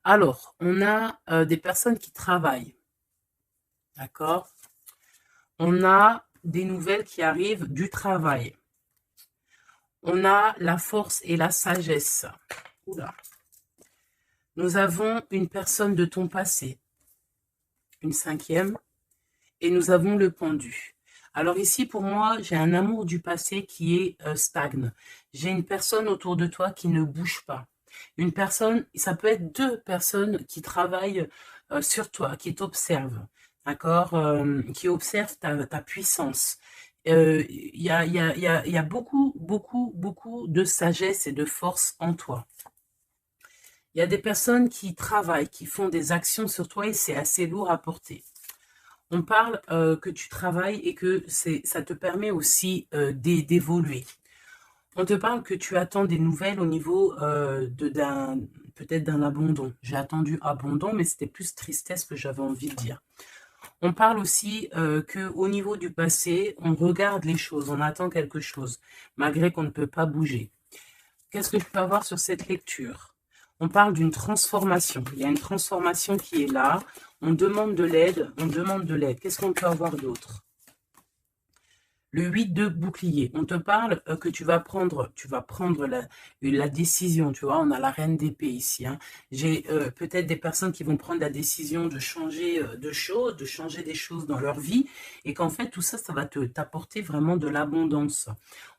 Alors, on a des personnes qui travaillent, d'accord? On a des nouvelles qui arrivent du travail. On a la force et la sagesse. Oula. Nous avons une personne de ton passé, une cinquième, et nous avons le pendu. Alors ici, pour moi, j'ai un amour du passé qui est stagne. J'ai une personne autour de toi qui ne bouge pas. Une personne, ça peut être deux personnes qui travaillent sur toi, qui t'observent, d'accord, qui observent ta puissance. Il y a beaucoup, beaucoup, beaucoup de sagesse et de force en toi. Il y a des personnes qui travaillent, qui font des actions sur toi et c'est assez lourd à porter. On parle que tu travailles et que ça te permet aussi d'évoluer. On te parle que tu attends des nouvelles au niveau peut-être d'un abandon. J'ai attendu abandon, mais c'était plus tristesse que j'avais envie de dire. On parle aussi que au niveau du passé, on regarde les choses, on attend quelque chose, malgré qu'on ne peut pas bouger. Qu'est-ce que je peux avoir sur cette lecture? On parle d'une transformation. Il y a une transformation qui est là. On demande de l'aide, on demande de l'aide. Qu'est-ce qu'on peut avoir d'autre? Le 8 de bouclier, on te parle que tu vas prendre la décision, tu vois, on a la reine d'épée ici. Hein. J'ai peut-être des personnes qui vont prendre la décision de changer de choses, de changer des choses dans leur vie, et qu'en fait, tout ça, ça va t'apporter vraiment de l'abondance.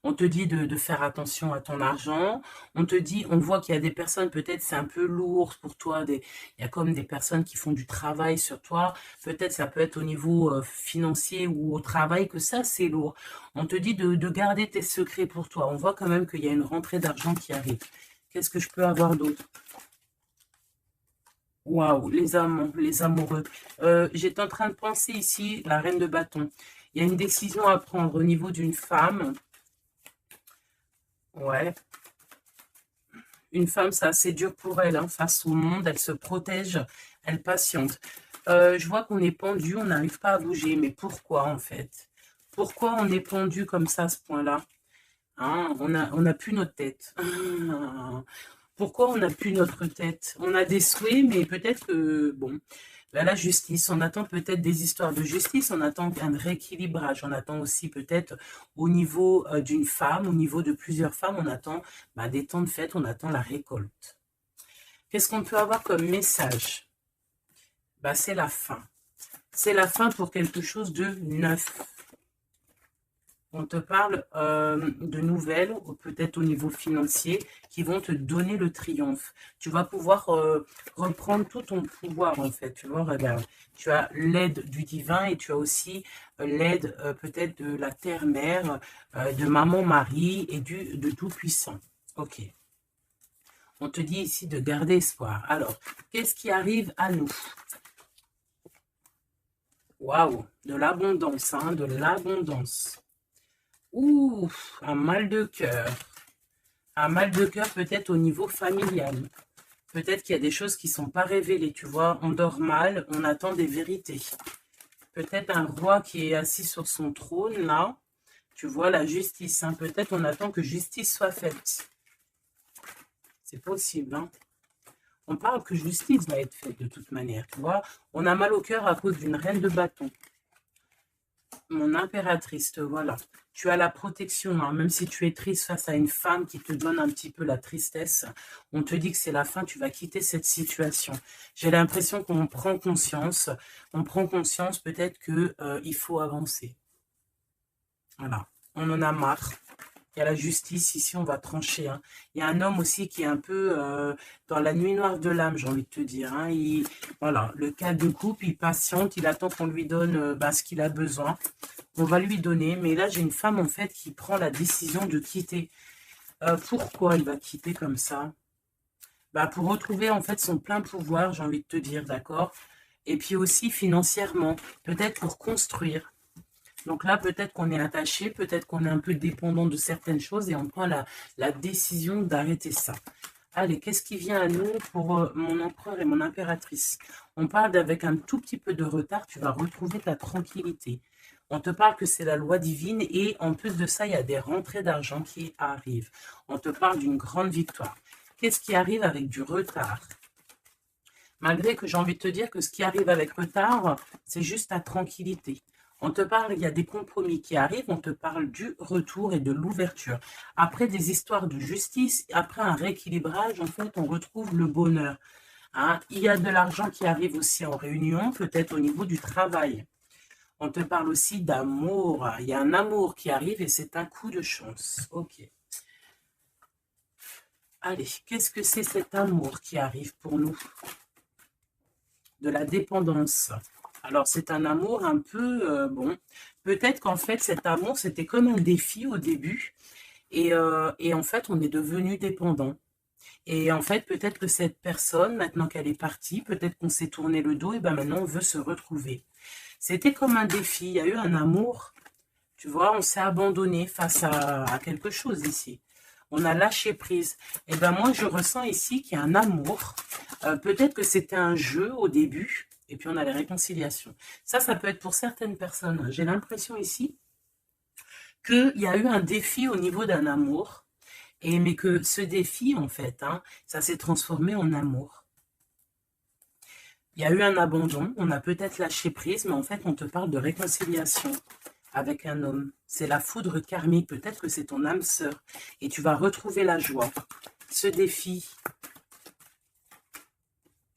On te dit de faire attention à ton argent, on te dit, on voit qu'il y a des personnes, peut-être c'est un peu lourd pour toi, il y a comme des personnes qui font du travail sur toi, peut-être ça peut être au niveau financier ou au travail que ça, c'est lourd. On te dit de garder tes secrets pour toi. On voit quand même qu'il y a une rentrée d'argent qui arrive. Qu'est-ce que je peux avoir d'autre? Waouh, les amants, les amoureux. J'étais en train de penser ici, la reine de bâton. Il y a une décision à prendre au niveau d'une femme. Ouais. Une femme, c'est assez dur pour elle, hein, face au monde. Elle se protège, elle patiente. Je vois qu'on est pendu, on n'arrive pas à bouger. Mais pourquoi, en fait? Pourquoi on est pendu comme ça à ce point-là? Hein, on a plus notre tête. Ah, pourquoi on n'a plus notre tête? On a des souhaits, mais peut-être que, bon, ben, la justice, on attend peut-être des histoires de justice, on attend un rééquilibrage, on attend aussi peut-être au niveau d'une femme, au niveau de plusieurs femmes, on attend ben, des temps de fête, on attend la récolte. Qu'est-ce qu'on peut avoir comme message? Ben, c'est la fin. C'est la fin pour quelque chose de neuf. On te parle de nouvelles, ou peut-être au niveau financier, qui vont te donner le triomphe. Tu vas pouvoir reprendre tout ton pouvoir, en fait. Tu vois, regarde, tu as l'aide du divin et tu as aussi l'aide peut-être de la terre-mère, de maman-marie et de Tout-Puissant. Ok. On te dit ici de garder espoir. Alors, qu'est-ce qui arrive à nous? Waouh, de l'abondance, hein, de l'abondance. Ouh, un mal de cœur. Un mal de cœur peut-être au niveau familial. Peut-être qu'il y a des choses qui ne sont pas révélées, tu vois. On dort mal, on attend des vérités. Peut-être un roi qui est assis sur son trône, là. Tu vois, la justice. Hein. Peut-être on attend que justice soit faite. C'est possible, hein. On parle que justice va être faite de toute manière, tu vois. On a mal au cœur à cause d'une reine de bâton. Mon impératrice, voilà. Tu as la protection, hein, même si tu es triste face à une femme qui te donne un petit peu la tristesse, on te dit que c'est la fin, tu vas quitter cette situation. J'ai l'impression qu'on prend conscience, peut-être qu'il faut avancer. Voilà, on en a marre. Il y a la justice, ici on va trancher. Hein. Il y a un homme aussi qui est un peu dans la nuit noire de l'âme, j'ai envie de te dire. Hein. Voilà, le cas de couple, il patiente, il attend qu'on lui donne ce qu'il a besoin. On va lui donner, mais là j'ai une femme en fait qui prend la décision de quitter. Pourquoi il va quitter comme ça? Bah, pour retrouver en fait son plein pouvoir, j'ai envie de te dire, d'accord? Et puis aussi financièrement, peut-être pour construire. Donc là, peut-être qu'on est attaché, peut-être qu'on est un peu dépendant de certaines choses et on prend la décision d'arrêter ça. Allez, qu'est-ce qui vient à nous pour mon empereur et mon impératrice? On parle d'avec un tout petit peu de retard, tu vas retrouver ta tranquillité. On te parle que c'est la loi divine et en plus de ça, il y a des rentrées d'argent qui arrivent. On te parle d'une grande victoire. Qu'est-ce qui arrive avec du retard? Malgré que j'ai envie de te dire que ce qui arrive avec retard, c'est juste ta tranquillité. On te parle, il y a des compromis qui arrivent, on te parle du retour et de l'ouverture. Après des histoires de justice, après un rééquilibrage, en fait, on retrouve le bonheur. Hein. Il y a de l'argent qui arrive aussi en réunion, peut-être au niveau du travail. On te parle aussi d'amour. Il y a un amour qui arrive et c'est un coup de chance. Ok. Allez, qu'est-ce que c'est cet amour qui arrive pour nous? De la dépendance. Alors, c'est un amour un peu, bon, peut-être qu'en fait, cet amour, c'était comme un défi au début. Et en fait, on est devenu dépendant. Et en fait, peut-être que cette personne, maintenant qu'elle est partie, peut-être qu'on s'est tourné le dos, et ben maintenant, on veut se retrouver. C'était comme un défi. Il y a eu un amour. Tu vois, on s'est abandonné face à quelque chose ici. On a lâché prise. Et ben moi, je ressens ici qu'il y a un amour. Peut-être que c'était un jeu au début, et puis on a les réconciliations. Ça peut être pour certaines personnes. J'ai l'impression ici qu'il y a eu un défi au niveau d'un amour, mais que ce défi, en fait, hein, ça s'est transformé en amour. Il y a eu un abandon, on a peut-être lâché prise, mais en fait, on te parle de réconciliation avec un homme. C'est la foudre karmique, peut-être que c'est ton âme sœur, et tu vas retrouver la joie. Ce défi,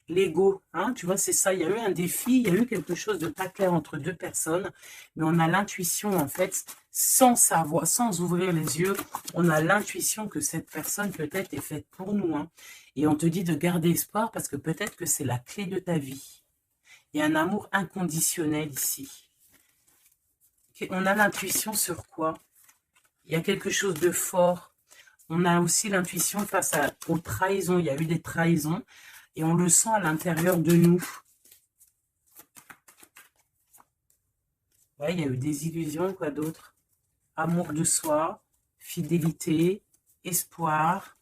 l'ego, hein, tu vois, c'est ça, il y a eu un défi, il y a eu quelque chose de pas clair entre deux personnes, mais on a l'intuition, en fait, sans savoir, sans ouvrir les yeux, on a l'intuition que cette personne peut-être est faite pour nous, hein, et on te dit de garder espoir parce que peut-être que c'est la clé de ta vie. Il y a un amour inconditionnel ici. On a l'intuition sur quoi? Il y a quelque chose de fort. On a aussi l'intuition face aux trahisons. Il y a eu des trahisons et on le sent à l'intérieur de nous. Ouais, il y a eu des illusions, quoi d'autre? Amour de soi, fidélité, espoir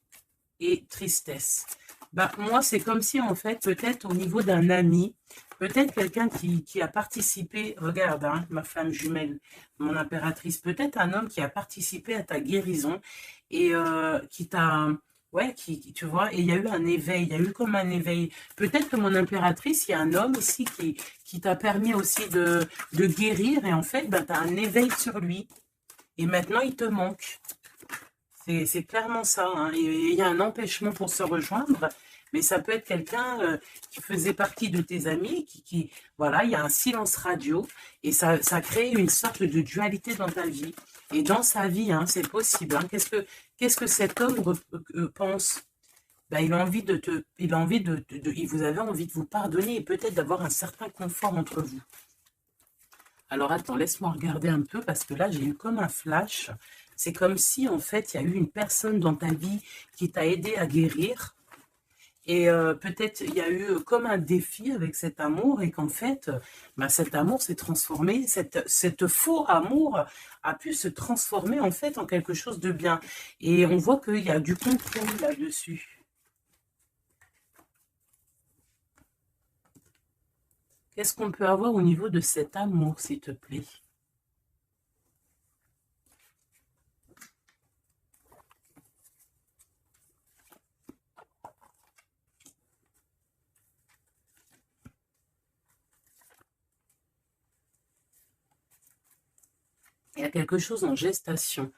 et tristesse. Ben, moi, c'est comme si, en fait, peut-être au niveau d'un ami, peut-être quelqu'un qui a participé, regarde, hein, ma femme jumelle, mon impératrice, peut-être un homme qui a participé à ta guérison et qui t'a, ouais, tu vois, et il y a eu un éveil, il y a eu comme un éveil. Peut-être que mon impératrice, il y a un homme ici qui t'a permis aussi de guérir et en fait, ben, tu as un éveil sur lui et maintenant, il te manque. C'est clairement ça. Hein. Et il y a un empêchement pour se rejoindre, mais ça peut être quelqu'un qui faisait partie de tes amis, voilà, il y a un silence radio, et ça crée une sorte de dualité dans ta vie. Et dans sa vie, hein, c'est possible. Hein. Qu'est-ce que cet homme pense? Ben, il a envie vous avez envie de vous pardonner et peut-être d'avoir un certain confort entre vous. Alors attends, laisse-moi regarder un peu parce que là, j'ai eu comme un flash. C'est comme si, en fait, il y a eu une personne dans ta vie qui t'a aidé à guérir. Et peut-être il y a eu comme un défi avec cet amour et qu'en fait, bah, cet amour s'est transformé, cette faux amour a pu se transformer en fait en quelque chose de bien. Et on voit qu'il y a du compromis là-dessus. Qu'est-ce qu'on peut avoir au niveau de cet amour, s'il te plaît? Il y a quelque chose en gestation.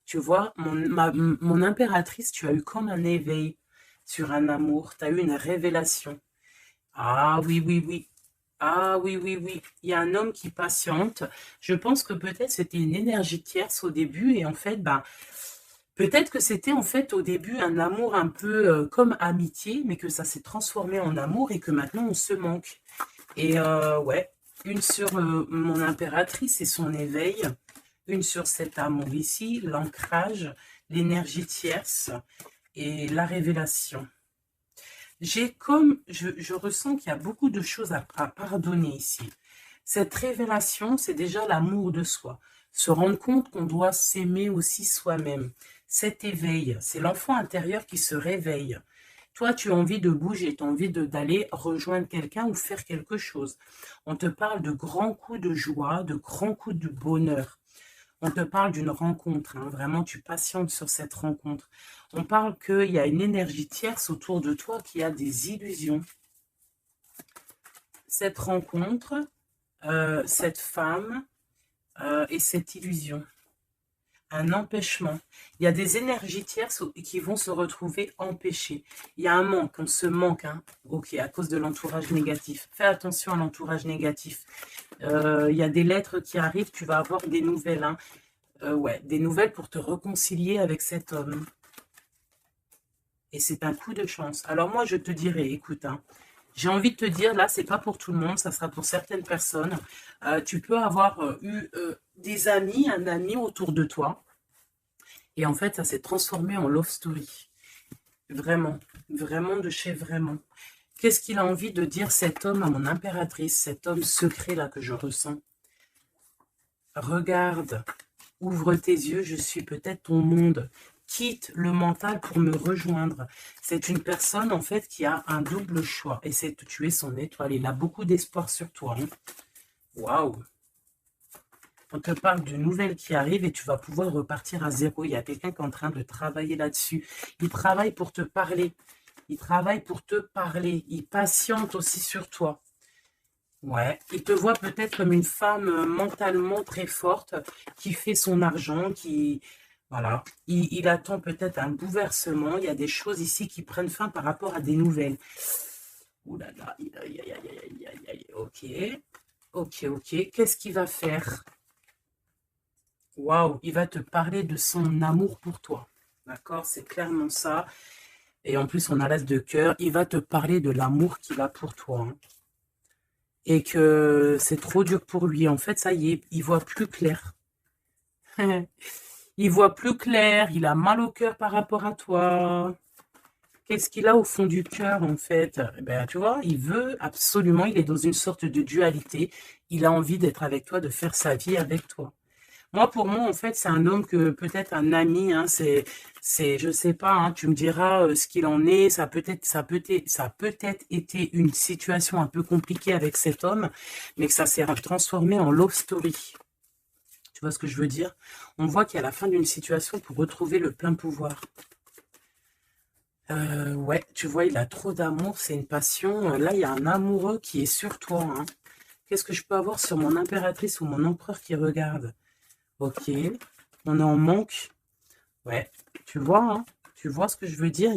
Tu vois, mon impératrice, tu as eu comme un éveil sur un amour. Tu as eu une révélation. Ah oui, oui, oui. Ah oui, oui, oui. Il y a un homme qui patiente. Je pense que peut-être c'était une énergie tierce au début. Et en fait, ben, peut-être que c'était en fait au début un amour un peu comme amitié, mais que ça s'est transformé en amour et que maintenant on se manque. Et ouais, une sur mon impératrice et son éveil, une sur cet amour ici, l'ancrage, l'énergie tierce et la révélation. Je ressens qu'il y a beaucoup de choses à pardonner ici. Cette révélation, c'est déjà l'amour de soi. Se rendre compte qu'on doit s'aimer aussi soi-même. Cet éveil, c'est l'enfant intérieur qui se réveille. Toi, tu as envie de bouger, tu as envie d'aller rejoindre quelqu'un ou faire quelque chose. On te parle de grands coups de joie, de grands coups de bonheur. On te parle d'une rencontre, hein, vraiment tu patientes sur cette rencontre. On parle qu'il y a une énergie tierce autour de toi qui a des illusions. cette rencontre, cette femme et cette illusion. Un empêchement. Il y a des énergies tierces qui vont se retrouver empêchées. Il y a un manque, on se manque, hein. Ok, à cause de l'entourage négatif. Fais attention à l'entourage négatif. Il y a des lettres qui arrivent, tu vas avoir des nouvelles, hein. Ouais, des nouvelles pour te réconcilier avec cet homme. Et c'est un coup de chance. Alors moi, je te dirais, écoute, hein, j'ai envie de te dire, là, c'est pas pour tout le monde, ça sera pour certaines personnes. Tu peux avoir eu des amis, un ami autour de toi. Et en fait, ça s'est transformé en love story. Vraiment, vraiment de chez vraiment. Qu'est-ce qu'il a envie de dire cet homme à mon impératrice, cet homme secret là que je ressens? Regarde, ouvre tes yeux, je suis peut-être ton monde. Quitte le mental pour me rejoindre. C'est une personne, en fait, qui a un double choix. Et c'est de tuer son étoile. Il a beaucoup d'espoir sur toi. Hein. Waouh! On te parle d'une nouvelle qui arrive et tu vas pouvoir repartir à zéro. Il y a quelqu'un qui est en train de travailler là-dessus. Il travaille pour te parler. Il travaille pour te parler. Il patiente aussi sur toi. Ouais, il te voit peut-être comme une femme mentalement très forte qui fait son argent, qui... Voilà, il attend peut-être un bouleversement. Il y a des choses ici qui prennent fin par rapport à des nouvelles. Ouh là là, ok, ok, ok. Qu'est-ce qu'il va faire? Waouh, il va te parler de son amour pour toi. D'accord, c'est clairement ça. Et en plus, on a l'as de cœur. Il va te parler de l'amour qu'il a pour toi. Hein. Et que c'est trop dur pour lui. En fait, ça y est, il voit plus clair. Il voit plus clair, il a mal au cœur par rapport à toi. Qu'est-ce qu'il a au fond du cœur, en fait? Eh ben, tu vois, il veut absolument, il est dans une sorte de dualité. Il a envie d'être avec toi, de faire sa vie avec toi. Moi, pour moi, en fait, c'est un homme que peut-être un ami, hein, je sais pas, hein, tu me diras ce qu'il en est. Ça a peut-être été une situation un peu compliquée avec cet homme, mais que ça s'est transformé en love story. Tu vois ce que je veux dire? On voit qu'il y a la fin d'une situation pour retrouver le plein pouvoir. Ouais, tu vois, il a trop d'amour, c'est une passion. Là, il y a un amoureux qui est sur toi. Hein. Qu'est-ce que je peux avoir sur mon impératrice ou mon empereur qui regarde? Ok, on est en manque. Ouais, hein, tu vois ce que je veux dire?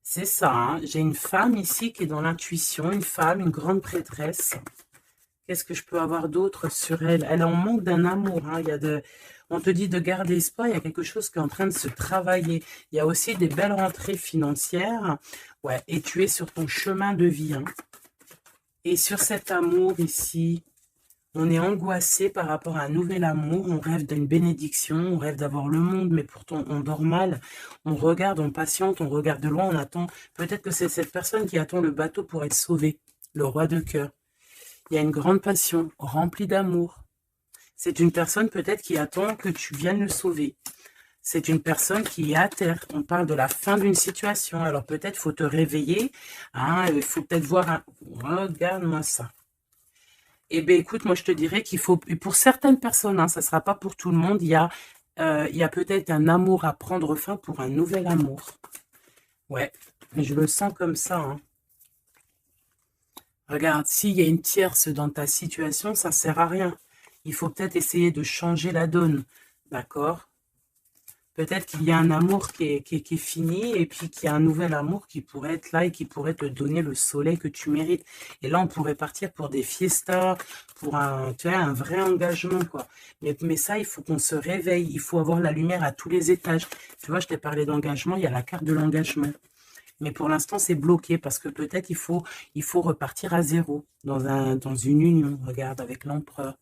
C'est ça, hein. J'ai une femme ici qui est dans l'intuition, une femme, une grande prêtresse. Qu'est-ce que je peux avoir d'autre sur elle? Elle est en manque d'un amour. Hein. On te dit de garder espoir, il y a quelque chose qui est en train de se travailler. Il y a aussi des belles rentrées financières. Ouais, et tu es sur ton chemin de vie. Hein. Et sur cet amour ici, on est angoissé par rapport à un nouvel amour. On rêve d'une bénédiction, on rêve d'avoir le monde, mais pourtant on dort mal. On regarde, on patiente, on regarde de loin, on attend. Peut-être que c'est cette personne qui attend le bateau pour être sauvée, le roi de cœur. Il y a une grande passion, remplie d'amour. C'est une personne peut-être qui attend que tu viennes le sauver. C'est une personne qui est à terre. On parle de la fin d'une situation. Alors peut-être faut te réveiller. Hein, il faut peut-être voir Regarde-moi ça. Eh bien écoute, moi je te dirais qu'il faut... Pour certaines personnes, hein, ça ne sera pas pour tout le monde, il y a peut-être un amour à prendre fin pour un nouvel amour. Ouais, je le sens comme ça. Hein. Regarde, s'il y a une tierce dans ta situation, ça ne sert à rien. Il faut peut-être essayer de changer la donne. D'accord? Peut-être qu'il y a un amour qui est fini et puis qu'il y a un nouvel amour qui pourrait être là et qui pourrait te donner le soleil que tu mérites. Et là, on pourrait partir pour des fiestas, pour tu vois, un vrai engagement, quoi. Mais ça, il faut qu'on se réveille. Il faut avoir la lumière à tous les étages. Tu vois, je t'ai parlé d'engagement, il y a la carte de l'engagement. Mais pour l'instant, c'est bloqué parce que peut-être il faut repartir à zéro dans une union. Regarde, avec l'empereur.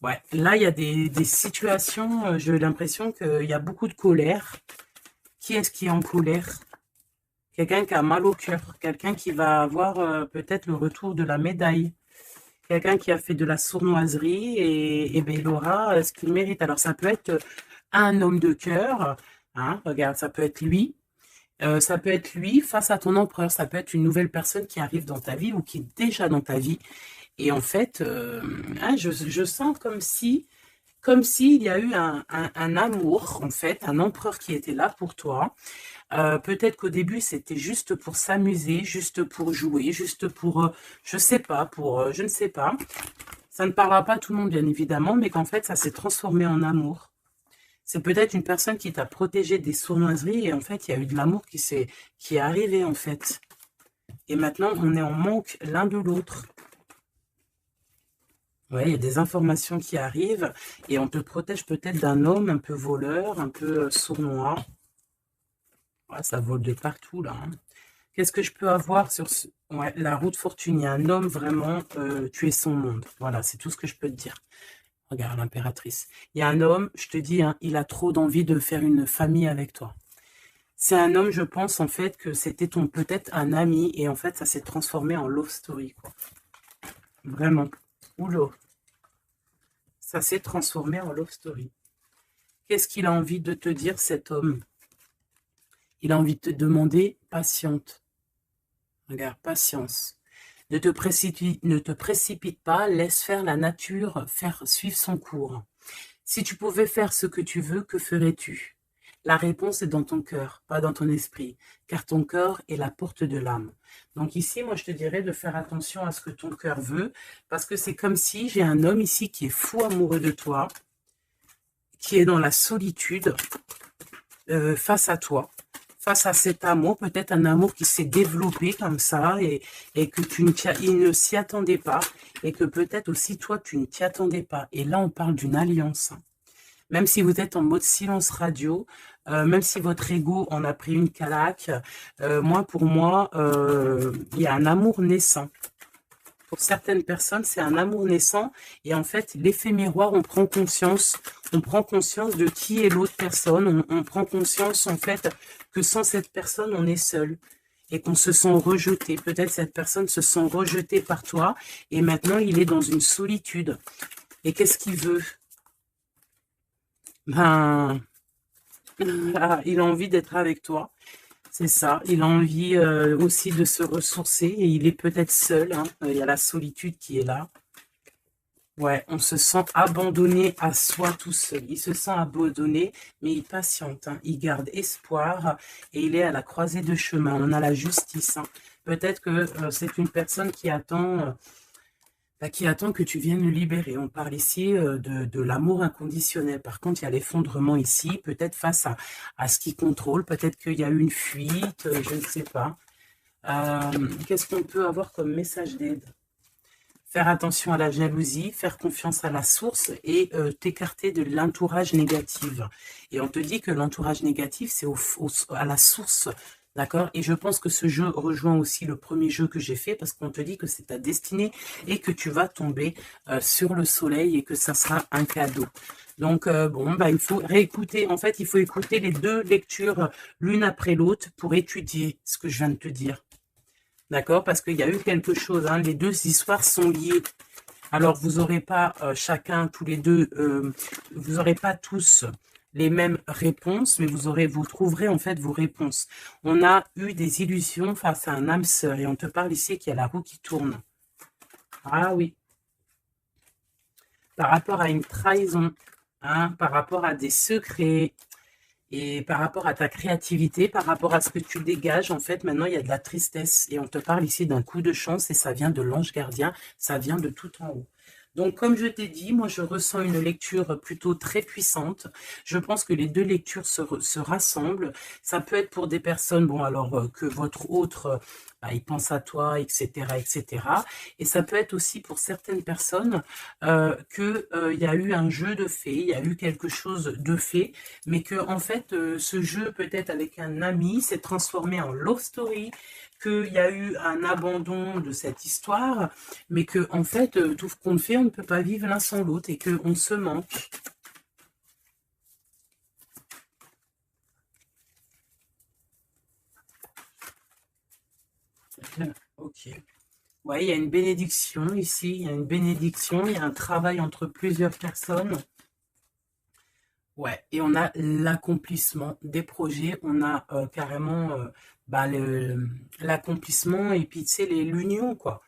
Ouais, là, il y a des situations, j'ai l'impression qu'il y a beaucoup de colère. Qui est-ce qui est en colère? Quelqu'un qui a mal au cœur. Quelqu'un qui va avoir peut-être le retour de la médaille. Quelqu'un qui a fait de la sournoiserie et ben, il aura ce qu'il mérite. Alors, ça peut être un homme de cœur. Hein, regarde, ça peut être lui. Ça peut être lui face à ton empereur. Ça peut être une nouvelle personne qui arrive dans ta vie ou qui est déjà dans ta vie. Et en fait, hein, je sens comme si comme s'il y a eu un amour, en fait, un empereur qui était là pour toi. Peut-être qu'au début, c'était juste pour s'amuser, juste pour jouer, juste pour, je sais pas, pour, je ne sais pas. Ça ne parlera pas à tout le monde, bien évidemment, mais qu'en fait, ça s'est transformé en amour. C'est peut-être une personne qui t'a protégé des sournoiseries et en fait, il y a eu de l'amour qui est arrivé, en fait. Et maintenant, on est en manque l'un de l'autre. Ouais, il y a des informations qui arrivent et on te protège peut-être d'un homme un peu voleur, un peu sournois. Ouais, ça vole de partout, là. Hein. Qu'est-ce que je peux avoir sur ouais, la route fortune? Il y a un homme vraiment, tu es son monde. Voilà, c'est tout ce que je peux te dire. Regarde l'impératrice. Il y a un homme, je te dis, hein, il a trop d'envie de faire une famille avec toi. C'est un homme, je pense, en fait, que c'était ton peut-être un ami, et en fait, ça s'est transformé en love story, quoi. Vraiment. Oula. Ça s'est transformé en love story. Qu'est-ce qu'il a envie de te dire, cet homme? Il a envie de te demander patiente. Regarde, patience. Ne te précipite pas, laisse faire la nature, faire suivre son cours. Si tu pouvais faire ce que tu veux, que ferais-tu? La réponse est dans ton cœur, pas dans ton esprit, car ton cœur est la porte de l'âme. Donc ici, moi, je te dirais de faire attention à ce que ton cœur veut, parce que c'est comme si j'ai un homme ici qui est fou amoureux de toi, qui est dans la solitude face à toi, face à cet amour, peut-être un amour qui s'est développé comme ça et que il ne s'y attendait pas et que peut-être aussi toi, tu ne t'y attendais pas. Et là, on parle d'une alliance. Même si vous êtes en mode silence radio, même si votre ego en a pris une calaque, pour moi, il y a un amour naissant. Pour certaines personnes, c'est un amour naissant. Et en fait, l'effet miroir, on prend conscience de qui est l'autre personne. On prend conscience, en fait, que sans cette personne, on est seul. Et qu'on se sent rejeté. Peut-être cette personne se sent rejetée par toi. Et maintenant, il est dans une solitude. Et qu'est-ce qu'il veut? Ben, il a envie d'être avec toi. C'est ça, il a envie aussi de se ressourcer et il est peut-être seul, hein. Il y a la solitude qui est là. Ouais, on se sent abandonné à soi tout seul. Il se sent abandonné, mais il patiente, hein. Il garde espoir et il est à la croisée de chemin. On a la justice. Hein. Peut-être que c'est une personne qui attend que tu viennes le libérer. On parle ici de l'amour inconditionnel. Par contre, il y a l'effondrement ici, peut-être face à ce qui contrôle. Peut-être qu'il y a eu une fuite, je ne sais pas. Qu'est-ce qu'on peut avoir comme message d'aide? Faire attention à la jalousie, faire confiance à la source et t'écarter de l'entourage négatif. Et on te dit que l'entourage négatif, c'est à la source. D'accord? Et je pense que ce jeu rejoint aussi le premier jeu que j'ai fait parce qu'on te dit que c'est ta destinée et que tu vas tomber sur le soleil et que ça sera un cadeau. Donc, bon, bah, il faut réécouter. En fait, il faut écouter les deux lectures l'une après l'autre pour étudier ce que je viens de te dire. D'accord? Parce qu'il y a eu quelque chose. Hein, les deux histoires sont liées. Alors, vous n'aurez pas chacun, tous les deux, vous n'aurez pas tous les mêmes réponses, mais vous trouverez en fait vos réponses. On a eu des illusions face à un âme sœur et on te parle ici qu'il y a la roue qui tourne. Ah oui. Par rapport à une trahison, hein, par rapport à des secrets et par rapport à ta créativité, par rapport à ce que tu dégages, en fait, maintenant, il y a de la tristesse et on te parle ici d'un coup de chance et ça vient de l'ange gardien, ça vient de tout en haut. Donc, comme je t'ai dit, moi, je ressens une lecture plutôt très puissante. Je pense que les deux lectures se rassemblent. Ça peut être pour des personnes, bon, alors que votre autre, bah, il pense à toi, etc., etc. Et ça peut être aussi pour certaines personnes qu'il y a eu un jeu de fait, il y a eu quelque chose de fait, mais que, en fait, ce jeu, peut-être avec un ami, s'est transformé en love story, qu'il y a eu un abandon de cette histoire, mais que en fait, tout ce qu'on fait, on ne peut pas vivre l'un sans l'autre et qu'on se manque. Ok. Ouais, il y a une bénédiction ici, il y a une bénédiction, il y a un travail entre plusieurs personnes. Ouais, et on a l'accomplissement des projets, on a carrément bah, l'accomplissement et puis tu sais, l'union, quoi.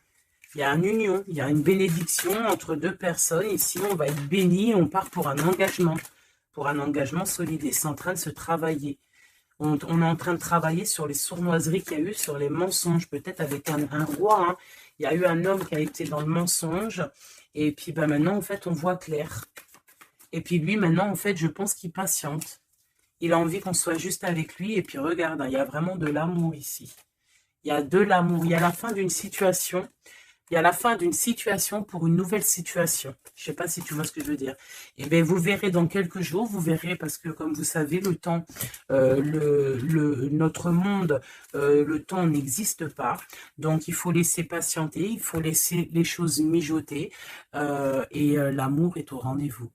Il y a une union, il y a une bénédiction entre deux personnes. Ici, on va être béni et on part pour un engagement solide. Et c'est en train de se travailler. On est en train de travailler sur les sournoiseries qu'il y a eu, sur les mensonges, peut-être avec un roi. Hein. Il y a eu un homme qui a été dans le mensonge. Et puis ben, maintenant, en fait, on voit clair. Et puis lui, maintenant, en fait, je pense qu'il patiente. Il a envie qu'on soit juste avec lui. Et puis regarde, hein, il y a vraiment de l'amour ici. Il y a de l'amour. Il y a la fin d'une situation. Il y a la fin d'une situation pour une nouvelle situation. Je ne sais pas si tu vois ce que je veux dire. Et bien, vous verrez dans quelques jours, vous verrez, parce que comme vous savez, le temps, notre monde, le temps n'existe pas. Donc, il faut laisser patienter, il faut laisser les choses mijoter. L'amour est au rendez-vous.